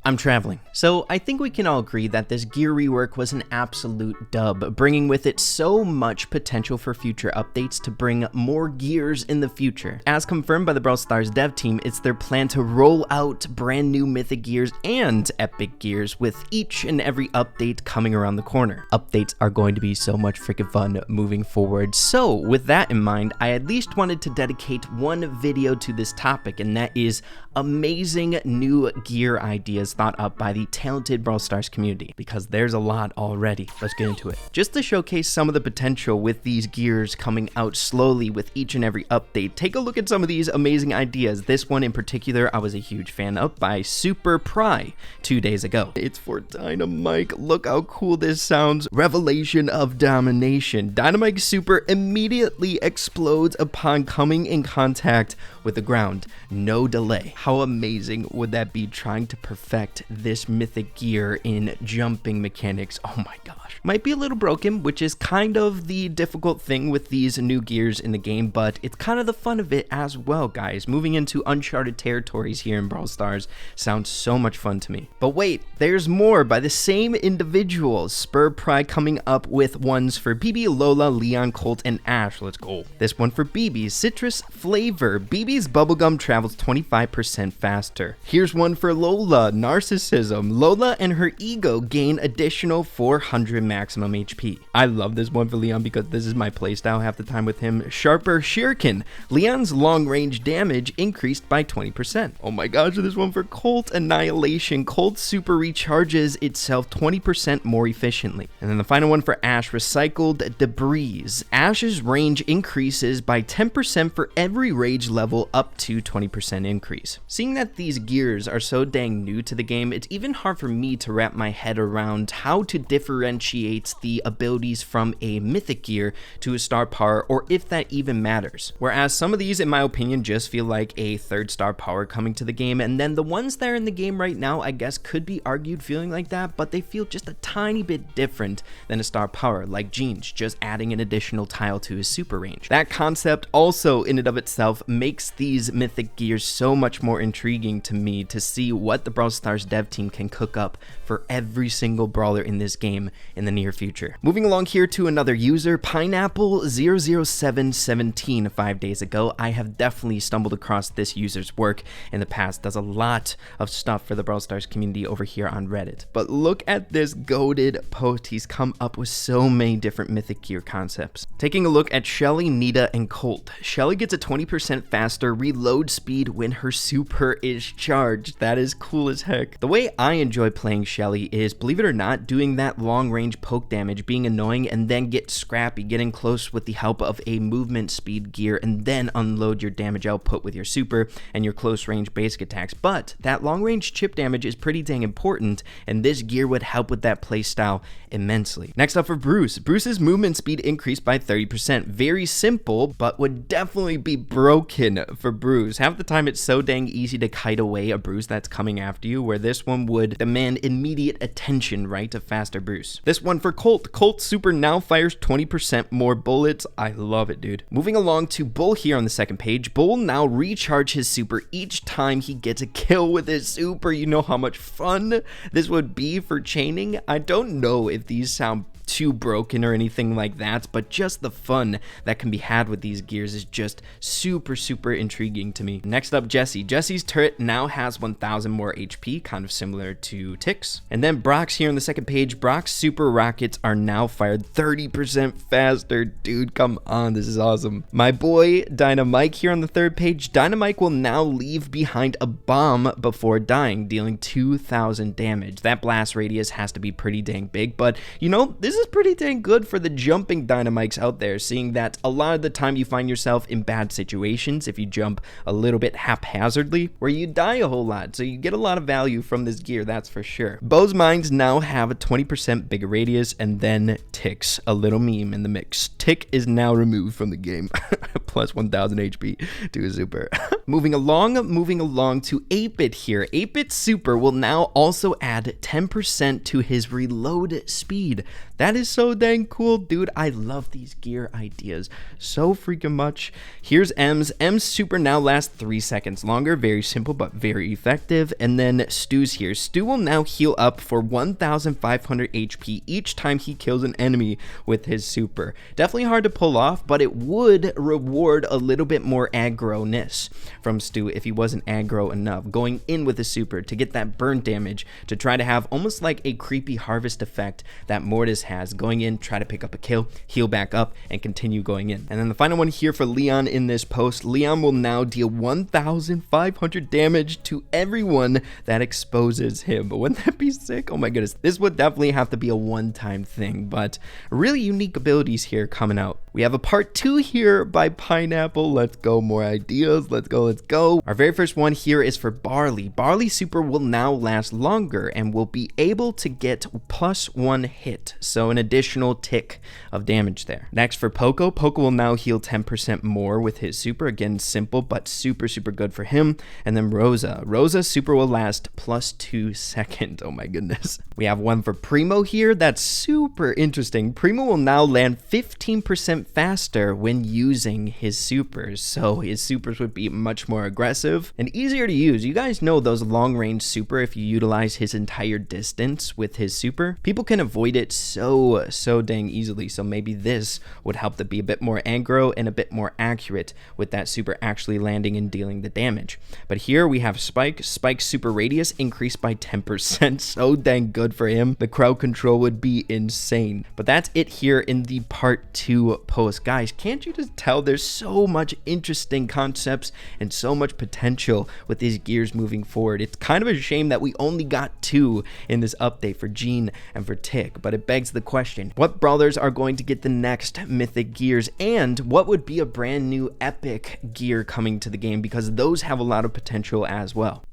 I'm traveling. So I think we can all agree that this gear rework was an absolute dub, bringing with it so much potential for future updates to bring more gears in the future. As confirmed by the Brawl Stars dev team, it's their plan to roll out brand new Mythic gears and Epic gears with each and every update coming around the corner. Updates are going to be so much freaking fun moving forward. So with that in mind, I at least wanted to dedicate one video to this topic, and that is amazing new gear ideas thought up by the talented Brawl Stars community, because there's a lot already. Let's get into it. Just to showcase some of the potential with these gears coming out slowly with each and every update, take a look at some of these amazing ideas. This one in particular I was a huge fan of by Super Pry 2 days ago. It's for Dynamite. Look how cool this sounds. Revelation of Domination. Dynamite's super immediately explodes upon coming in contact with the ground. No delay. How amazing would that be, trying to perfect this mythic gear in jumping mechanics? Oh my gosh. Might be a little broken, which is kind of the difficult thing with these new gears in the game, but it's kind of the fun of it as well, guys. Moving into uncharted territories here in Brawl Stars sounds so much fun to me. But wait, there's more by the same individuals. Spur Pride coming up with ones for BB, Lola, Leon, Colt, and Ash. Let's go. This one for BB's citrus flavor. BB's bubblegum travels 25% faster. Here's one for Lola, narcissism. Lola and her ego gain additional 400 maximum HP. I love this one for Leon because this is my playstyle half the time with him. Sharper Shuriken. Leon's long range damage increased by 20%. Oh my gosh, this one for Colt, Annihilation. Colt super recharges itself 20% more efficiently. And then the final one for Ash, recycled debris. Ash's range increases by 10% for every rage level up to 20% increase. Seeing that these gears are so dang new to the game, it's even hard for me to wrap my head around how to differentiate the abilities from a mythic gear to a star power, or if that even matters. Whereas some of these, in my opinion, just feel like a third star power coming to the game, and then the ones that are in the game right now, I guess, could be argued feeling like that, but they feel just a tiny bit different than a star power, like Jeans just adding an additional tile to his super range. That concept also in and of itself makes these mythic gears so much more intriguing to me to see what the Brawl Stars dev team can cook up for every single brawler in this game in the near future. Moving along here to another user, Pineapple00717. 5 days ago, I have definitely stumbled across this user's work in the past. Does a lot of stuff for the Brawl Stars community over here on Reddit. But look at this goated post. He's come up with so many different mythic gear concepts. Taking a look at Shelly, Nita, and Colt. Shelly gets a 20% faster reload speed when her super is charged. That is cool as heck. The way I enjoy playing Shelly is, believe it or not, doing that long range poke damage, being annoying, and then get scrappy, getting close with the help of a movement speed gear, and then unload your damage output with your super and your close range basic attacks. But that long range chip damage is pretty dang important, and this gear would help with that playstyle immensely. Next up for Bruce. Bruce's movement speed increased by 30%. Very simple, but would definitely be broken for Bruce. Half the time it's so dang easy to kite away a Bruce that's coming after you, where this one would demand immediate attention, right? A faster Bruce. This one for Colt. Colt's super now fires 20% more bullets. I love it, dude. Moving along to Bull here on the second page. Bull now recharge his super each time he gets a kill with his super. You know how much fun this would be for chaining? I don't know if these sound too broken or anything like that, but just the fun that can be had with these gears is just super intriguing to me. Next up, Jesse. Jesse's turret now has 1000 more HP, kind of similar to Tick's. And then Brock's here on the second page. Brock's super rockets are now fired 30% faster. Dude, come on, this is awesome. My boy Dynamite here on the third page. Dynamite will now leave behind a bomb before dying, dealing 2000 damage. That blast radius has to be pretty dang big, but you know, this is pretty dang good for the jumping Dynamites out there, seeing that a lot of the time you find yourself in bad situations if you jump a little bit haphazardly, where you die a whole lot, so you get a lot of value from this gear, that's for sure. Bo's mines now have a 20% bigger radius, and then Tick's, a little meme in the mix. Tick is now removed from the game, plus 1000 HP to a super. moving along to 8-bit here. 8-bit super will now also add 10% to his reload speed. That is so dang cool, dude. I love these gear ideas so freaking much. Here's M's. M's super now lasts 3 seconds longer. Very simple, but very effective. And then Stu's here. Stu will now heal up for 1,500 HP each time he kills an enemy with his super. Definitely hard to pull off, but it would reward a little bit more aggro-ness from Stu if he wasn't aggro enough. Going in with a super to get that burn damage, to try to have almost like a creepy harvest effect that Mortis has. Going in, try to pick up a kill, heal back up, and continue going in. And then the final one here for Leon in this post. Leon will now deal 1,500 damage to everyone that exposes him. But wouldn't that be sick? Oh my goodness. This would definitely have to be a one-time thing, but really unique abilities here coming out. We have a part 2 here by Pineapple. Let's go, more ideas. Let's go. Our very first one here is for Barley. Barley super will now last longer and will be able to get +1 hit. So an additional tick of damage there. Next for Poco. Poco will now heal 10% more with his super. Again, simple, but super good for him. And then Rosa. Rosa super will last +2 seconds. Oh my goodness. We have one for Primo here. That's super interesting. Primo will now land 15% faster when using his supers. So his supers would be much more aggressive and easier to use. You guys know those long range super, if you utilize his entire distance with his super, people can avoid it so dang easily. So maybe this would help to be a bit more aggro and a bit more accurate with that super actually landing and dealing the damage. But here we have Spike. Spike's super radius increased by 10%. So dang good for him. The crowd control would be insane. But that's it here in the part 2 post. Guys, can't you just tell there's so much interesting concepts and so much potential with these gears moving forward? It's kind of a shame that we only got 2 in this update for Gene and for Tick, but it begs the question, what brawlers are going to get the next mythic gears, and what would be a brand new epic gear coming to the game, because those have a lot of potential as well.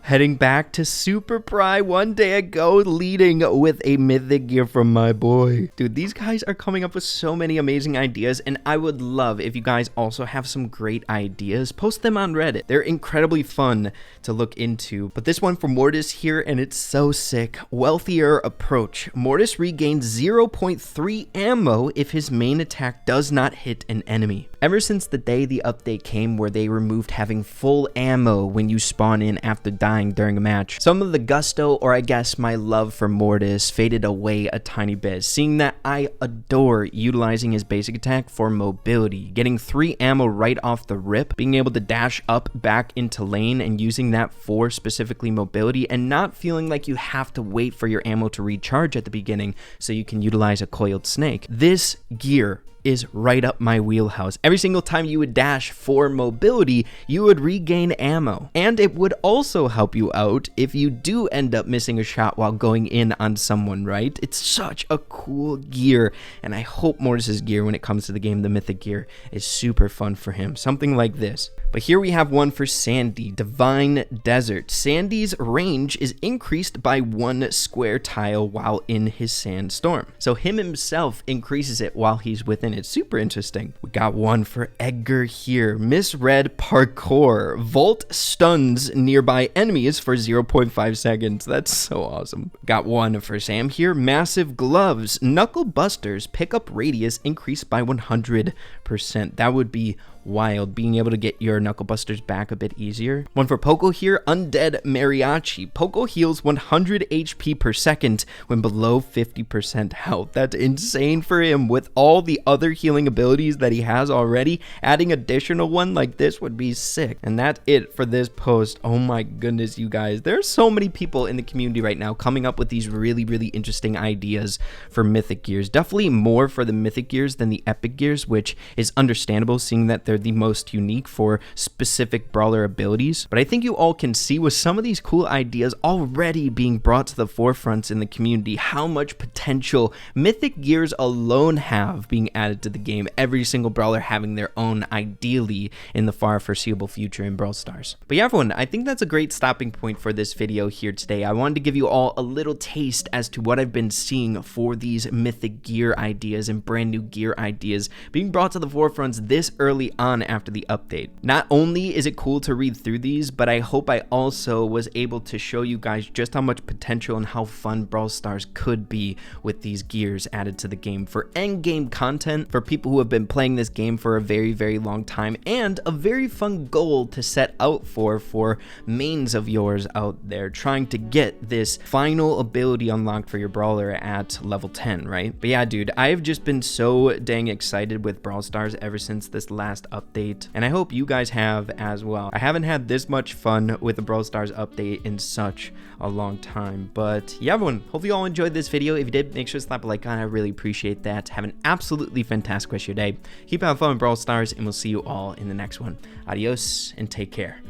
Heading back to Super Pry one day ago, leading with a mythic gear from my boy. Dude, these guys are coming up with so many amazing ideas, and I would love if you guys also have some great ideas. Post them on Reddit. They're incredibly fun to look into. But this one for Mortis here, and it's so sick. Wealthier approach. Mortis regains 0.3 ammo if his main attack does not hit an enemy. Ever since the day the update came where they removed having full ammo when you spawn in after dying during a match, some of the gusto, or I guess my love for Mortis, faded away a tiny bit, seeing that I adore utilizing his basic attack for mobility, getting 3 ammo right off the rip, being able to dash up back into lane and using that for specifically mobility, and not feeling like you have to wait for your ammo to recharge at the beginning so you can utilize a coiled snake. This gear is right up my wheelhouse. Every single time you would dash for mobility, you would regain ammo. And it would also help you out if you do end up missing a shot while going in on someone, right? It's such a cool gear, and I hope Mortis's gear when it comes to the game, the mythic gear, is super fun for him. Something like this. But here we have one for Sandy, Divine Desert. Sandy's range is increased by 1 square tile while in his sandstorm. So him himself increases it while he's within it. Super interesting. We got one for Edgar here. Misread Parkour. Volt stuns nearby enemies for 0.5 seconds. That's so awesome. Got one for Sam here. Massive Gloves. Knuckle Busters pickup radius increased by 100%. That would be wild, being able to get your knuckle busters back a bit easier. One for Poco here, Undead Mariachi. Poco heals 100 HP per second when below 50% health. That's insane for him. With all the other healing abilities that he has already, adding additional one like this would be sick. And that's it for this post. Oh my goodness, you guys. There's so many people in the community right now coming up with these really interesting ideas for mythic gears. Definitely more for the mythic gears than the epic gears, which is understandable seeing that they're the most unique for specific brawler abilities. But I think you all can see with some of these cool ideas already being brought to the forefronts in the community how much potential mythic gears alone have being added to the game. Every single brawler having their own, ideally in the far foreseeable future in Brawl Stars. But yeah, everyone, I think that's a great stopping point for this video here today. I wanted to give you all a little taste as to what I've been seeing for these mythic gear ideas and brand new gear ideas being brought to the forefronts this early on on after the update. Not only is it cool to read through these, but I hope I also was able to show you guys just how much potential and how fun Brawl Stars could be with these gears added to the game for end game content, for people who have been playing this game for a very, very long time, and a very fun goal to set out for mains of yours out there trying to get this final ability unlocked for your brawler at level 10, right? But yeah, dude, I've just been so dang excited with Brawl Stars ever since this last update, and I hope you guys have as well. I haven't had this much fun with the Brawl Stars update in such a long time. But yeah, everyone, hopefully you all enjoyed this video. If you did, make sure to slap a like on it. I really appreciate that. Have an absolutely fantastic rest of your day. Keep having fun with Brawl Stars, and we'll see you all in the next one. Adios and take care.